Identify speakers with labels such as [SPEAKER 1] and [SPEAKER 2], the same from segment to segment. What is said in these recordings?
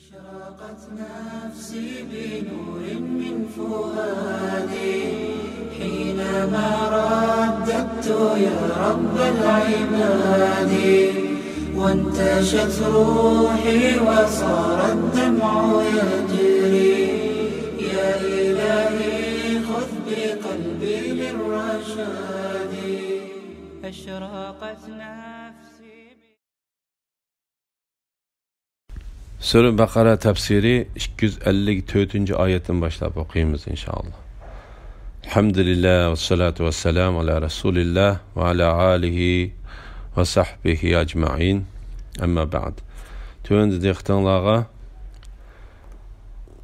[SPEAKER 1] أشرقت نفسي بنور من فؤادي حينما رددت يا رب العباد وانتشت روحي وصار الدمع يجري يا إلهي خذ بقلبي للرشاد أشرقت نفسي.
[SPEAKER 2] Sure Bakara tefsiri 254. ayetten başlayıp okuyayımız inşallah. Elhamdülillah ve salatu ve selamu ala Resulillah ve ala alihi ve sahbihi ecma'in. Amma ba'd. Tövende diktanlağa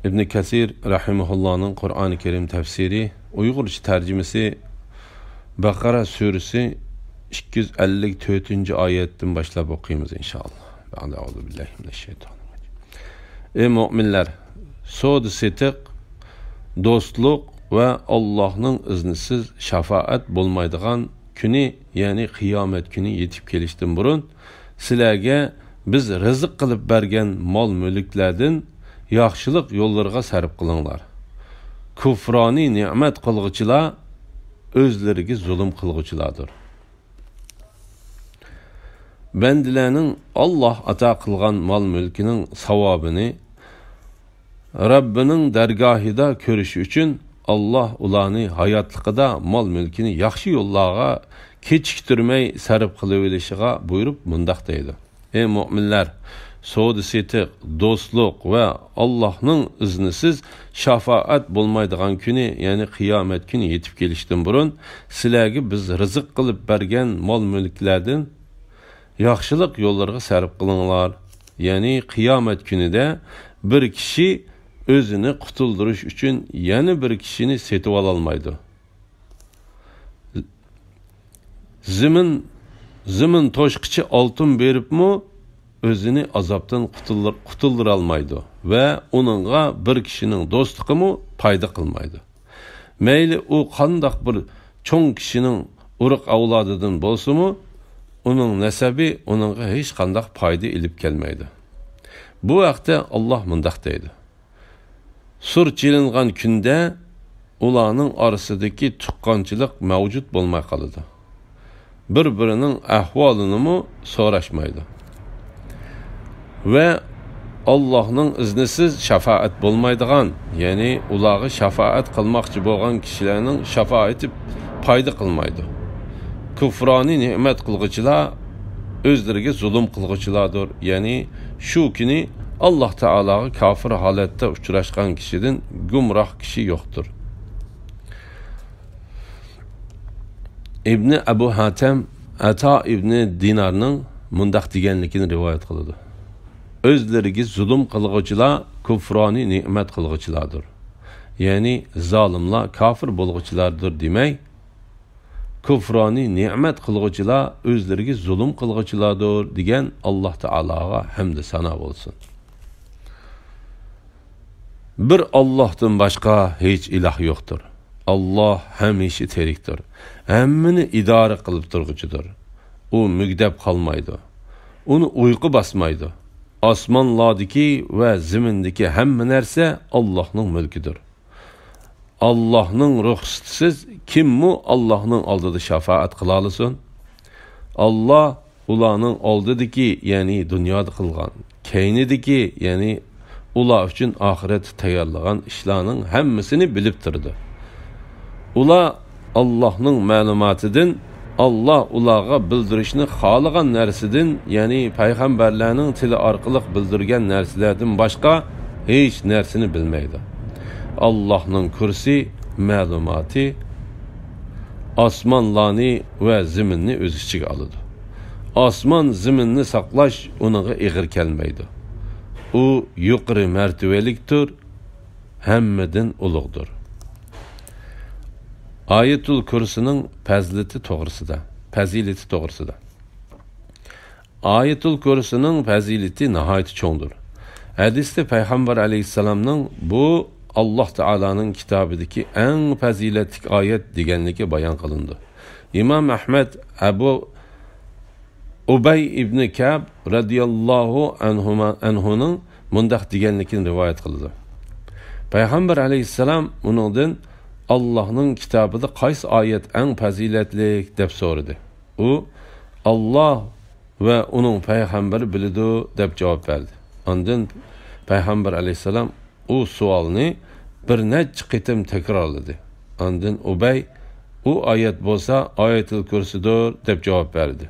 [SPEAKER 2] İbn Kesir rahimahullah'ın Kur'an-ı Kerim tefsiri Uygurca tercümesi Bakara suresi 254. ayetten başlayıp okuyayımız inşallah. Euzubillahimineşşeytanirracim. Ey müminler, soğudu setik, dostluk ve Allah'ın iznisiz şefaat bulmaydıgan günü, yani kıyamet günü yetip geliştin burun, sizlerge biz rızık kılıp bergen mal mülüklerden yaxşılık yollarına sarıp kılınlar. Kufrani nimet kılgıçılar, özlerigi zulüm kılgıçılardır. Bendilerinin Allah ata kılgan mal mülkünün savabını Rabbinin dergahida körüşü için Allah ulanı hayatlıqıda mal mülkünü yaxşı yollağa keçiktirmey sarıp kılıvelishiga buyurup mundaq deydi. Ey müminler, soğudu setik, dostluk ve Allah'ın iznisiz şefaat bulmaydıgan günü, yani kıyamet günü yetip geliştin burun, sizlerge biz rızık kılıp bergen mal mülklerden yaxşılık yollarına sarıp kılınlar. Yani kıyamet günü de bir kişi özünü kutulduruş için yeni bir kişini setip alalmaydı. Zimin toşkıcı altın verip mu özünü azaptan kutuldur almaydı ve onunla bir kişinin dostluğu mu payda kılmaydı. Meyli o kandak bir çoğun kişinin uruk avladıdan bolsa mu onun nesebi onunla hiç kandak payda ilip gelmeydi. Bu vakte Allah mındaq deydi. Sur çilingan günde ulanın arasındaki tukkancılık mevcut bulmay kalıdı. Birbirinin ahvalını mı soraşmaydı. Ve Allah'ın iznisiz şefaat bulmaydıgan, yani ulağı şefaat kılmakçı boğan kişilerinin şefaati payda kılmaydı. Kufrani nimet kılgıçılar özlerine zulüm kılgıçılardır. Yani şu günü Allah Teala'ya kafir halette uçuraşkan kişiden gumrah kişi yoktur. İbni Ebu Hatem Ata İbni Dinar'ın mundaq degenlikini rivayet kılıdı. Özlerine zulüm kılgıçılar kufrani nimet kılgıçılardır. Yani zalimler kafir bulgıçılardır demek. Kufrani nimet kılgıçılar özlerine zulüm kılgıçılardır degen Allah Teala'ya hamd sana olsun. Bir Allah'tan başka hiç ilah yoktur. Allah hemişi teriktir. Hemmini idare kılıp durgucudur. O mügdep kalmaydı. Onu uyku basmaydı. Asmanlardaki ve zimindeki hemme nerse Allah'ın mülküdür. Allah'ın ruhsatisiz kim mu Allah'ın aldığı şefaat kılalısın? Allah ulanın aldığı yani dünyada kılgan, keynideki yani ula için ahiret tayarlagan işlarının hemmesini biliptirdi. Ula Allah'ın malumatıdın, Allah ulağa bildirişini xalagan nersidin, yani peygamberlerinin tili arqılıq bildirgen nersilerden başka hiç nersini bilmeydi. Allah'ın kürsi malumatı asmanlarını ve ziminni öz içine alıdı. Asman ziminni saklaş onağa eğir gelmeydi. O yuqarı mertebeliktir, hemmeden uluqdur. Ayetul Kürsü'nün fezileti doğrusuda. Ayetul Kürsü'nün fezileti nihayet çoğundur. Hadiste Peygamber Aleyhisselam'ın bu Allah Teala'nın kitabındaki en faziletli ayet degenligi bayan kılındı. İmam Ahmed Ebu Ubey İbni Ka'b radiyallahu anhu'nun mundaq deganligini rivoyat qildi. Payg'ambar alayhissalom uningdan Allohning kitobida qaysi oyat eng fazilatli deb so'radi. U Alloh va uning payg'ambari biladi deb javob berdi. Ondan payg'ambar alayhissalom u savolni bir necha qitim takrorladi. Ondan Ubay u oyat bo'lsa oyatul kursidir deb javob berdi.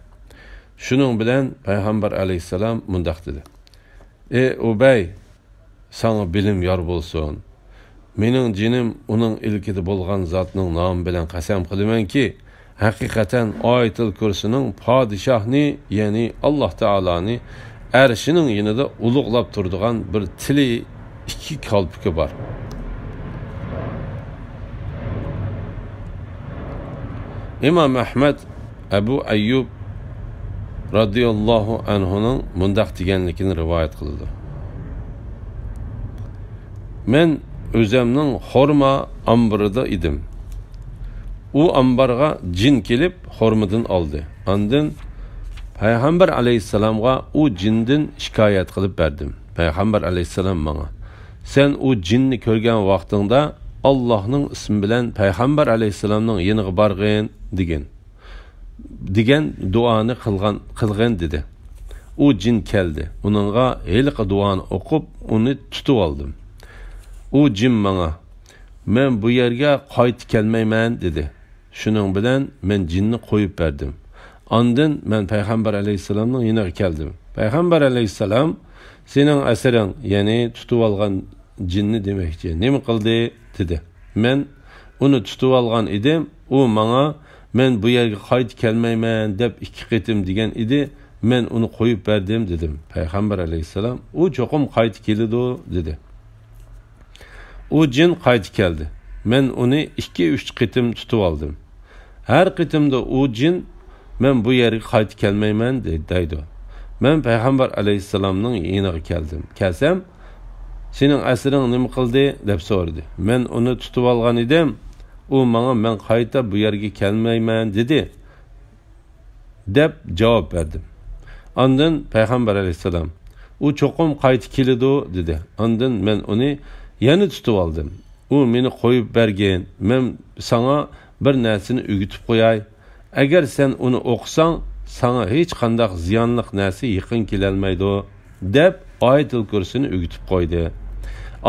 [SPEAKER 2] Shuning bilan payg'ambar alayhissalom mundaq dedi: "Ey Ubay, sana bilim yor bo'lsin. Mening jinim uning ilkida bo'lgan zotning nomi bilan qasam qilamanki, haqiqatan oyatul kursining podshohni, ya'ni Alloh taoloni arshining yonida ulug'lab turadigan bir tili ikki qalbki bor." İmam Ahmed Abu Ayyub radıyallahu anhu'nun mundaq deganligini rivoyat qildi. Men o'zimning xorma ambarida edim. U ambarga jin kelib xormadan oldi. Ondan payg'ambar alayhissalomga u jindan shikoyat qilib berdim. Payg'ambar alayhissalom menga: "Sen u jinni ko'rgan vaqtingda Allohning ismi bilan payg'ambar alayhissalomning yeniga borgin" degan duoni qilgan dedi. U jin keldi. Uningga heliqi duoni o'qib, uni tutib oldim. U jin menga: "Men bu yerga qaytib kelmayman" dedi. Shuning bilan men jinni qo'yib berdim. Ondan men payg'ambar alayhissalomning yeniga keldim. Payg'ambar alayhissalom: "Sening asring, ya'ni tutib olgan jinni demakchi, nima qildi?" dedi. Men uni tutib olgan edim. U menga: "Men bu yerga qaytib kelmayman" deb ikki qitim degan edi. Men uni qo'yib berdim dedim. Payg'ambar alayhissalom: "U cho'qim qaytib keladi" dedi. U jin qaytib keldi. Men uni 2-3 qitim tutib oldim. Har qitimda u jin "Men bu yerga qaytib kelmayman" deydi. Men payg'ambar alayhissalomning yeniga keldim. Kelsam, "Sening asring nima qildi?" deb so'radi. Men uni tutib olgan edim. U menga "Men qayta bu yerga kelmayman" dedi deb javob berdim. Ondan payg'ambar alayhissalom: "U cho'qim qaytib keladi" dedi. Ondan men uni yana tutib oldim. U meni qo'yib bergan. Men sana bir narsani o'gitib qo'yay. Agar sen uni o'qisang, sana hech qanday ziyonli narsa yaqin kelolmaydi deb oyatul kursini o'gitib qo'ydi.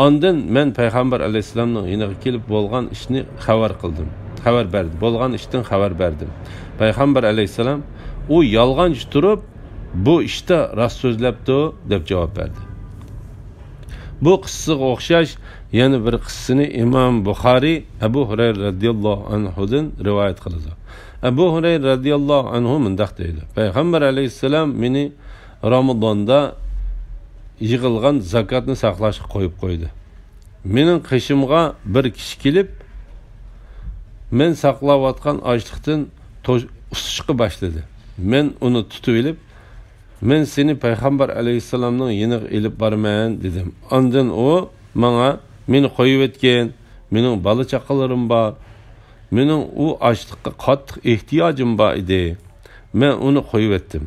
[SPEAKER 2] Ondan men payg'ambar alayhissalomning yeniga kelib bo'lgan ishni xabar berdim. Bo'lgan ishdan xabar berdim. Payg'ambar alayhissalom: "U yolg'onchi turib, bu ishda rost so'zlabdi" deb javob berdi. Bu qissaga o'xshash yana bir qissani Imom Buxoriy Abu Hurayra radhiyallohu anhudan rivoyat qiladi. Abu Hurayra radhiyallohu anhu mundaq deydi: "Payg'ambar alayhissalom meni Ramazonda yig'ilgan zakotni saqlashga qo'yib qo'ydi. Mening qishimga bir kishi kelib, men saqlayotgan ochliqdan usishga boshladi. Men uni tutib olib, "Men seni payg'ambar alayhissalomning yeniga elib borman" dedim. Ondan u menga: "Meni qo'yib etgan, mening bola chaqalarim bor. Mening u ochliqqa qattiq ehtiyojim bor edi. Men uni qo'yib etdim."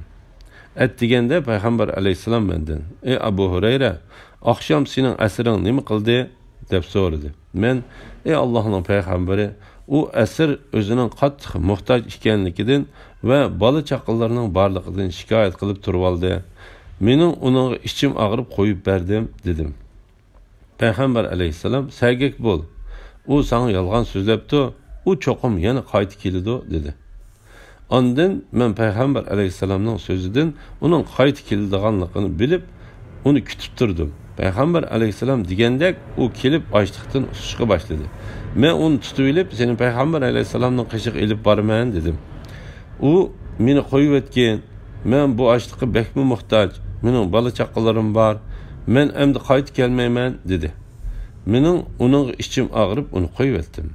[SPEAKER 2] Deganda payg'ambar alayhissalom mendan: "Ey Abu Hurayra, oqshom sening asring nima qildi?" deb so'radi. Men: "Ey Allohning payg'ambari, u asr o'zining qattiq muhtoj ekanligidan va bola chaqalarining borligidan shikoyat qilib turib oldi. Mening uning ichim og'rib qo'yib berdim" dedim. Payg'ambar alayhissalom: "Sagak bo'l. U sana yolg'on so'zlabdi. U cho'qim yana qaytib keladi" dedi. Ondan men payg'ambar alayhissalomning so'zidan uning qaytib keladiganligini bilib, uni kutib turdim. Payg'ambar alayhissalom degandek u kelib ochliqdan usishga boshladi. Men uni tutib olib, "Seni payg'ambar alayhissalomning qishiga elib borman" dedim. U meni qo'yib etgan. Men bu ochliqqa bekmi muhtoj. Mening bola chaqalarim bor. Men endi qaytib kelmayman dedi. Mening uning ichim og'rib uni qo'yib etdim.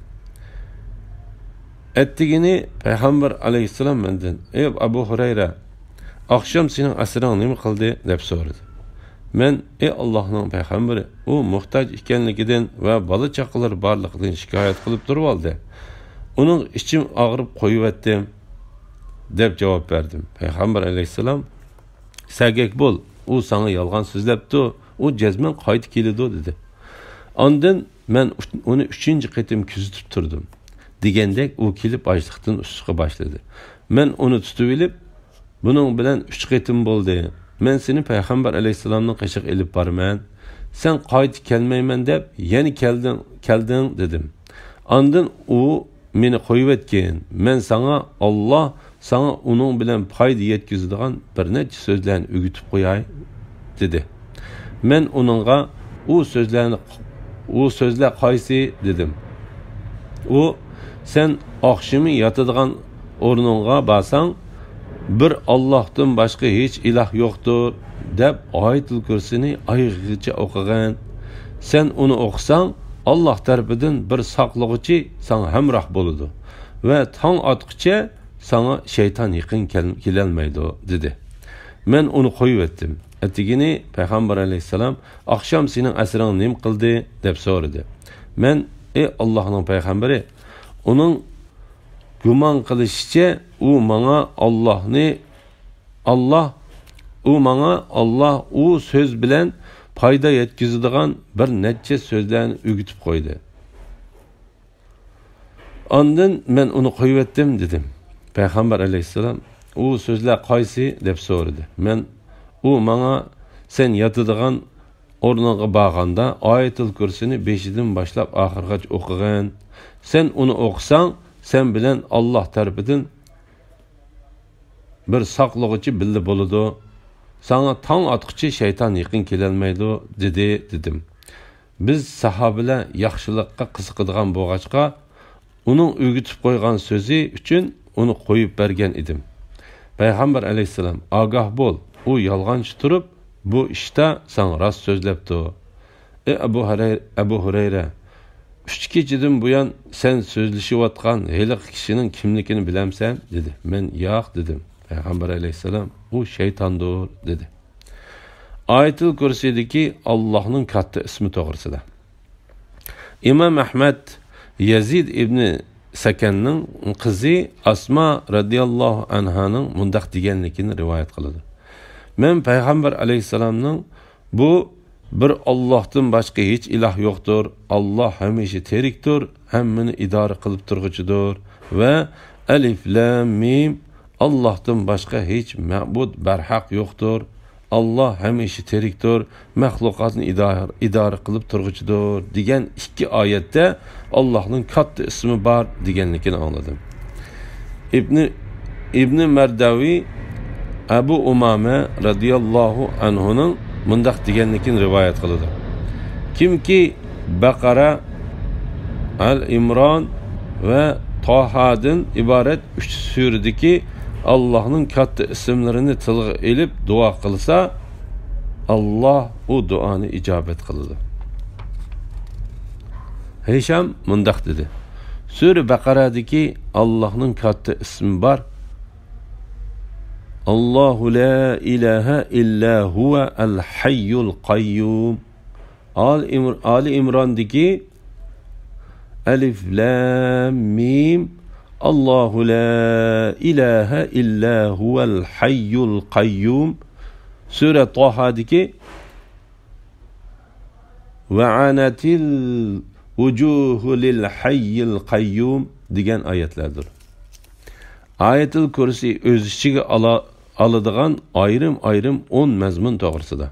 [SPEAKER 2] Ettigini payg'ambar alayhissalom mendan: "Ey Abu Hurayra, oqshom sening asring nima qildi?" deb so'radi. Men: "Ey Allohning payg'ambari, u muhtoj ekanligidan va bola chaqalari borligidan shikoyat qilib turib oldi. Uning ichim og'rib qo'yib etdim" deb javob berdim. Payg'ambar alayhissalom: "Sagak bo'l. U sana yolg'on so'zlabdi. u jazman qaytib keladi dedi. Ondan men uni 3-chi qatim kuzatib turdim. Degandek u kelib ochliqdan ushishga boshladi. Men uni tutib olib, buning bilan 3 qatim bo'ldi. Men seni payg'ambar alayhisalomning qishiq elib borman. Sen qaytib kelmayman deb, yana kelding dedim. Ondan u meni qo'yib etgan. Men Allah sana uning bilan foyda yetkazadigan bir necha so'zlarni o'gitib qo'yay dedi. Men uningga u so'zlar qaysi dedim. U sen oqshimi yotadigan o'rningga borsang, bir Allohdan boshqa hech iloh yo'qdir deb Oyatul Kursini oyog'igacha o'qigan. Sen uni o'qisang, Allah tarafidan bir saqlag'uchi sana hamroh bo'ladi va tong otqicha sana şeytan yaqin kelolmaydi dedi. Men uni qo'yib etdim. Atigini payg'ambar alayhisalom akşam sening asring nim qildi deb so'radi. Men ey Allohning payg'ambari, uning gumon qilishicha u menga Allah u so'z bilan foyda yetkazadigan bir necha so'zlarni o'gitib qo'ydi. Ondan men uni qo'yib etdim dedim. Payg'ambar alayhisalom u so'zlar qaysi deb so'radi. Men u menga sen yotadigan o'rniga borganda Oyatul Kursini 5dan boshlab oxirigacha o'qigan. Sen uni o'qisang, sen bilan Allah tarafidan bir saqlag'uchi bildi bo'ladi. Sana tong otqichi şeytan yaqin kelolmaydi dedim. Biz sahobalar yaxshilikqa qiziqadigan bo'lg'achqa, uning o'gitib qo'ygan so'zi uchun uni qo'yib bergan edim. Payg'ambar alayhisalom, "Ogoh bo'l, u yolg'onchi turib, bu ishda sen rost so'zlabdi. Ey Abu Hurayra, 3 kechadan buyon sen so'zlashayotgan heliq kishining kimligini bilamsan?" dedi. Men yo'q dedim. Payg'ambar alayhisalom, "U shaytondir" dedi. Oyatul Kursidagi Allohning katta ismi to'g'risida. Imom Ahmad Yazid ibn Sakanning qizi Asma radhiyallohu anhaning mundaq deganligini rivoyat qiladi. Men payg'ambar alayhisalomning bu bir Allohdan boshqa hech iloh yo'qdir. Allah hamisha tirikdir, hammani idora qilib turg'uchidir va alif lam mim Allah'tan başka hiç ma'bud barhaq yo'qdir. Allah hamisha tirikdir, maxluqotni idora qilib turg'uchidir degan 2 oyatda Allohning katta ismi bor deganligini angladim. İbn Mardavi Abu Umama radhiyallohu anhuning mundaq deganligini rivoyat qiladi. Kimki Baqara, Al-Imron va Tohadan iborat 3 suradagi Allah'ın katta isimlerini tilga elib dua qilsa, Allah o duanı icabet kıldı. Hişam mundaq dedi. Sure Baqara'daki Allah'ın katta ismi var. Allahu la ilahe illa huve el-hayyul qayyum. Ali İmran'daki Alif Lam Mim Allahu la ilahe illa huvel hayyul qayyum. Sure Taha'daki ve anatil vucuhu lil hayyil qayyum degan oyatlardir. Oyatul Kursi o'z ichiga oladigan ayrim 10 mazmun to'g'risida.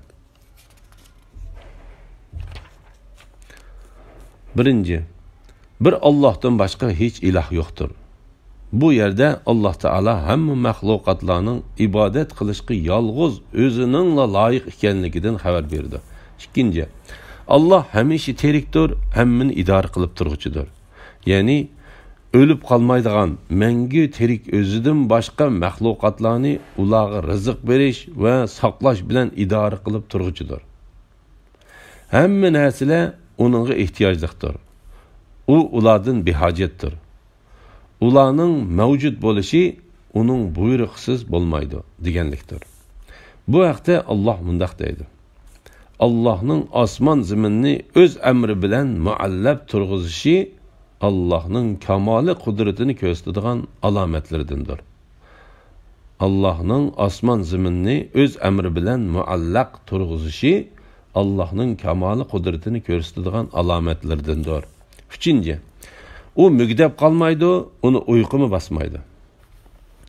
[SPEAKER 2] Birinchi, bir Allohdan boshqa hech iloh yo'qdir. Bu yerde Allah Teala hamma mahluqatlarning ibodat qilishga yolg'iz o'ziningla loyiq ekanligidan xabar berdi. Ikkinchi, Allah hamisha tirikdir, hammani idora qilib turg'uchidir. Ya'ni o'lib qolmaydigan, mangu tirik o'zidan boshqa mahluqatlarni ularga rizq berish va saqlash bilan idora qilib turg'uchidir. Hamma narsalar uningga ehtiyojlidir. U ulardan behojatdir. Ularning mavjud bo'lishi uning buyruqsiz bo'lmaydi deganlikdir. Bu haqda Alloh mundaq deydi. Allohning osmon zaminni o'z amri bilan muallab turg'izishi Allohning kamoli qudratini ko'rsatadigan alomatlaridandir. Allohning osmon zaminni o'z amri bilan muallaq turg'izishi Allah'ın kemali kudretini gösterdiğin alametlerdendir. Üçüncü, o mügdep kalmaydı, onu uykumu basmaydı.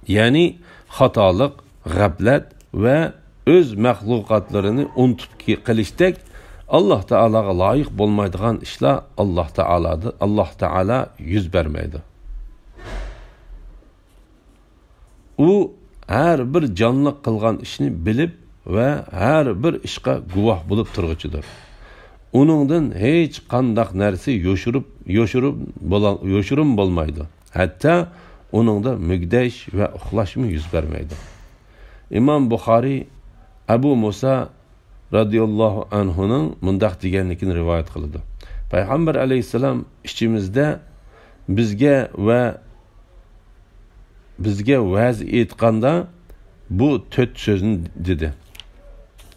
[SPEAKER 2] Yani hatalık, gaflet ve öz məxluqatlarını unutup kılıştek Allah Teala'ya layık bolmaydıgan işler Allah Teala yüz vermeydi. O her bir canlı kılgan işini bilip ve her bir işe guvah bulup turğucudur. Onundan hiç kandak nersi yoşurum bolmaydı. Hatta onunda mügdeş ve uxlaşımı yüz vermeydi. İmam Bukhari Abu Musa radıyallahu anhu'nun mundaq deganligini rivayet kıldı. Peygamber aleyhisselam içimizde bizge vaz etqanda bu töt sözünü dedi.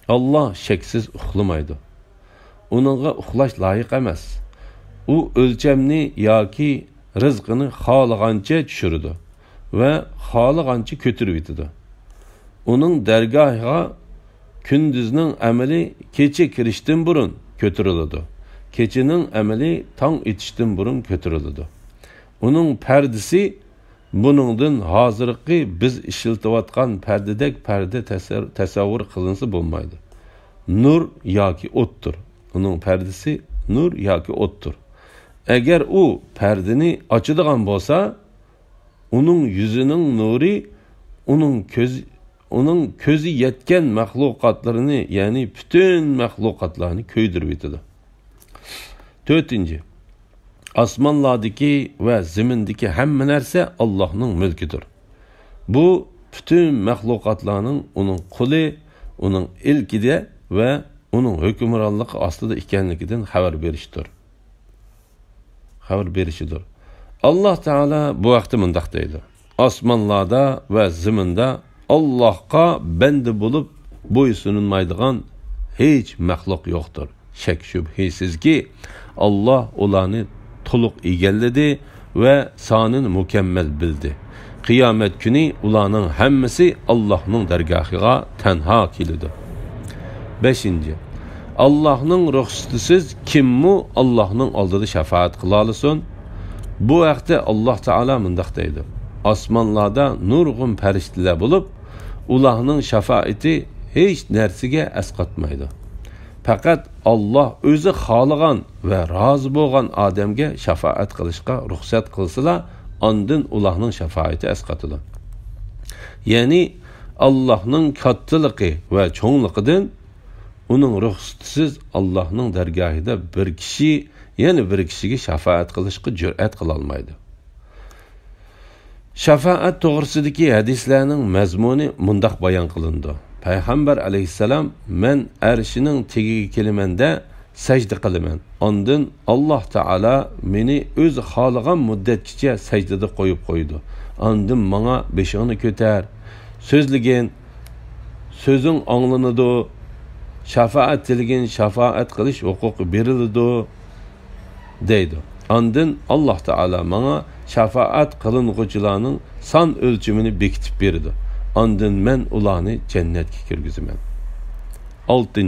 [SPEAKER 2] Allah şeksiz uxlamaydı. Onunğa uxlaş layık emas. O ölçemni yoki rızkını xalığanca düşürdü ve xalığanca kötürüp etdi. Onun dergahına kündüzünün ameli keçe kirişten burun kötürüldü. Keçinin ameli tan etişten burun kötürüldü. Onun perdesi bunundan hazırki biz işiltivatkan perdedek perde tasavvur kılınsı bulmaydı. Nur yoki ottur. Onun perdesi nur yoki ottur. Eğer o perdeni açıdığan bolsa, onun yüzünün nuri, onun közü yetken məxluqatlarını, yani bütün məxluqatlarını köydürüp etdi. Dördüncü, asmanlardaki ve zimindeki hemme nerse Allah'ın mülküdür. Bu bütün məxluqatlarının onun kulu, onun ilkide ve onun hükümranlık aslıda ikenlikinden haber verişidir. Allah Teala bu vakti mındaq deydi. Asmanlarda ve ziminde Allah'a bende bulup boysunulmaydıgan hiç məxluq yoktur. Şek şübhisiz ki Allah olanı toluq egelledi ve sanını mükemmel bildi. Kıyamet günü ulanın hemmesi Allah'ın dergahına tenha kilidir. Beşinci, Allah'ın ruhsatisiz kimmu Allah'ın aldığı şefaat kılalısın. Bu vakti Allah Teala mındaq deydi. Asmanlarda nurgun periştiler bulup Allah'ın şefaati hiç nersige esqatmaydı. Fakat Allah özü xalığan ve razı bolğan adamge şefaat kılışqa ruhsat kılsıla andın Allah'ın şefaati esqatıdı. Yani Allah'ın kattılığı ve çoğunluğundan onun ruhsatisiz Allah'ın dergahida bir kişi bir kişiga şefaat kılışqa cüret kılalmaydı. Şefaat doğrusidagi hadislarning mazmuni mundaq bayon qilindi. Peygamber aleyhisselam men arşinin tegiga kelimanda sajda qilaman. Ondan Allah Teala meni öz xalığan muddatgacha sajdada qo'yib qo'ydi. Ondan manga beshig'ini ko'tar, so'zligin, so'zing anglanadi, şefaat tilgin şefaat qilish huquqi beriladi deydi. Ondan Allah Teala manga şefaat kılınğıcılarının san ölçümünü bekitip berdi. Ondan men ularni cennetke kirgizimen. 6.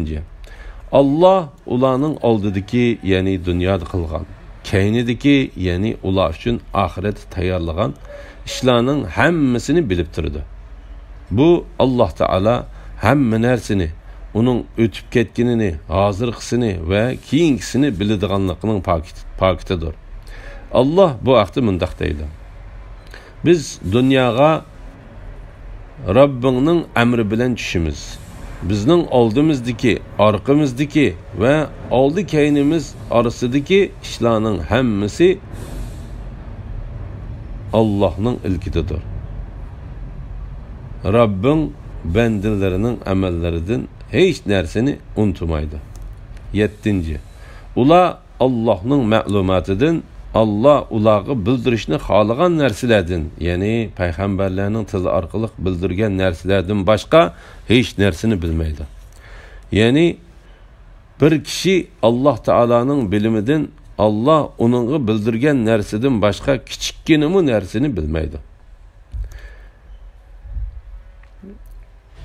[SPEAKER 2] Allah ularning oldidagi, yani dunyoda qilgan, keynidagi, yani ular uchun oxirat tayyorlagan ishlarning hammasini bilib turdi. Bu Allah Teala hamma narsani, onun ötüp ketkinini, hozirgisini ve keyingisini biladiganligining pakitidir. Allah bu vaqti mundaq deydi. Biz dunyoga Rabbingning amri bilan tushimiz. Bizning oldimizdagi, orqamizdagi ve oldi keynimiz orasidagi ishlarning hammasi Allah'ning ilkididir. Rabbing bandalarining amallaridan hech narsani unutmaydi. 7. Ular Allah'ning ma'lumatidan Allah ulağı bildirishni xohlagan narsalardan, yani payg'ambarlarning tili orqali bildirgan narsalardan boshqa hech narsani bilmaydi. Yani bir kishi Allah Teala'nın bilimidan Allah onunğa bildirgan narsadan boshqa kichikkinami narsani bilmaydi.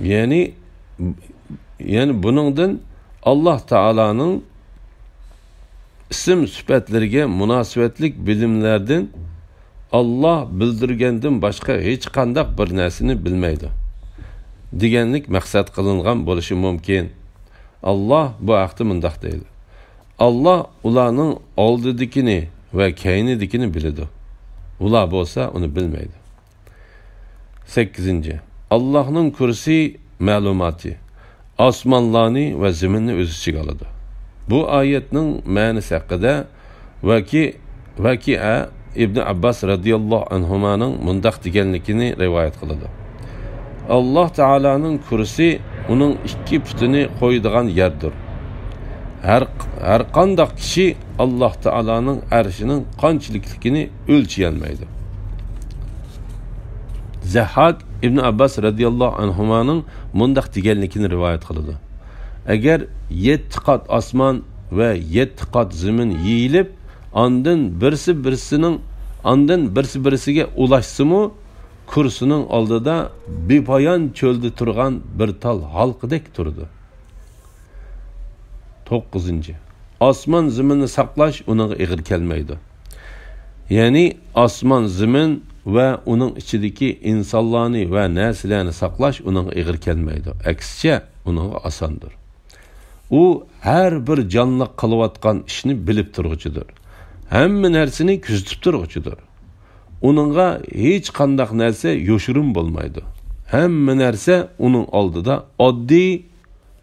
[SPEAKER 2] Yani buningdan Allah Taala'nın isim süpetleriga münasebetlik bilimlerden Allah bildirgenden başka hiç kandak bir narsani bilmaydi. Deganlik maqsad qilingan bo'lishi mumkin. Allah bu haqda mundaq deydi. Allah ularning oldidikini va keynidikini biladi. Ular bo'lsa uni bilmaydi. 8. Allah'ның kursi ma'lumoti osmonlarni va zaminni o'z ichiga oladi. Bu oyatning ma'nosi haqida Vakia İbn Abbas radıyallahu anhumanın mundaq deganligini rivoyat qiladi. Allah Taala'nın kursi onun ikki putini qo'yadigan yerdir. Her qandaq kishi Allah Taala'nın arshinin qanchalikligini o'lcholmaydi. Zahhak İbn Abbas radıyallahu anhumanın mundaq deganligini rivoyat qiladi. Agar 7 qat osmon va 7 qat zamin yeyilib, ondan birisi-birisiga ulashsa-mu, kursining oldida bepoyon cho'lda turgan bir tal halqidek turdi. 9. Osmon zaminni saqlash uninga ig'ir kelmaydi. Ya'ni osmon zamin va uning ichidagi insonlarni va narsalarni saqlash uninga ig'ir kelmaydi. Aksicha uninga osondir. U har bir jonli qilayotgan ishni bilib turg'uchidir. Hamma narsani kuzatib turg'uchidir. Uningga hech qanday narsa yo'shirin bo'lmaydi. Hamma narsa uning oldida oddiy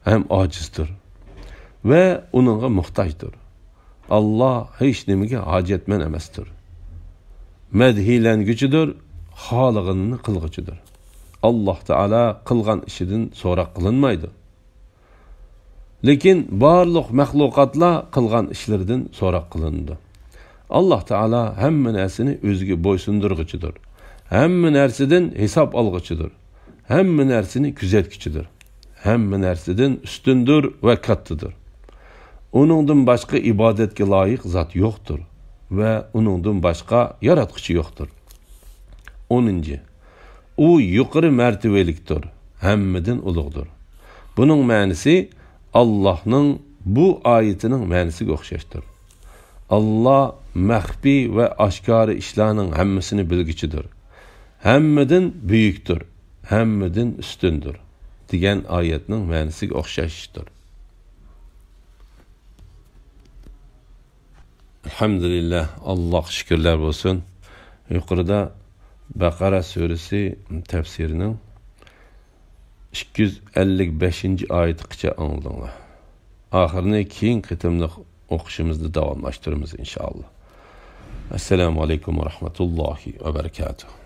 [SPEAKER 2] ham ojizdir va uningga muhtojdir. Allah hech nimaga hojatmand emasdir. Madhilanguchidir, xolig'ini qilg'uchidir. Alloh Taala qilgan ishidan so'roq qilinmaydi. Lekin barliq mahluqotlar qilgan ishlaridan so'roq qilindi. Allah Taala hamma narsani o'ziga bo'ysundirguchidir. Hamma narsadan hisob olguchidir. Hamma narsani kuzatguchidir. Hamma narsadan ustundir va kattadir. Uningdan boshqa ibodatga loyiq zot yo'qdir va uningdan boshqa yaratquchi yo'qdir. 10. U yuqori martabalikdir, hammadan ulug'dir. Buning ma'nosi Allah'ның bu ayetining ma'nosiga o'xshashdir. Allah maxfiy va oshkora ishlarning hammasini bilguchidir. Hammadan buyukdir, hammadan ustundir degan oyatning ma'nosiga o'xshashdir. Alhamdulillah, Allah şükürler olsun. Yuqorida Baqara surasi tafsirining 255. oyatigacha angladinglar. Oxirini keyin qitimliq o'qishimizni davomlashtiramiz inshaalloh. Assalomu alaykum va rahmatullohi va barakatuh.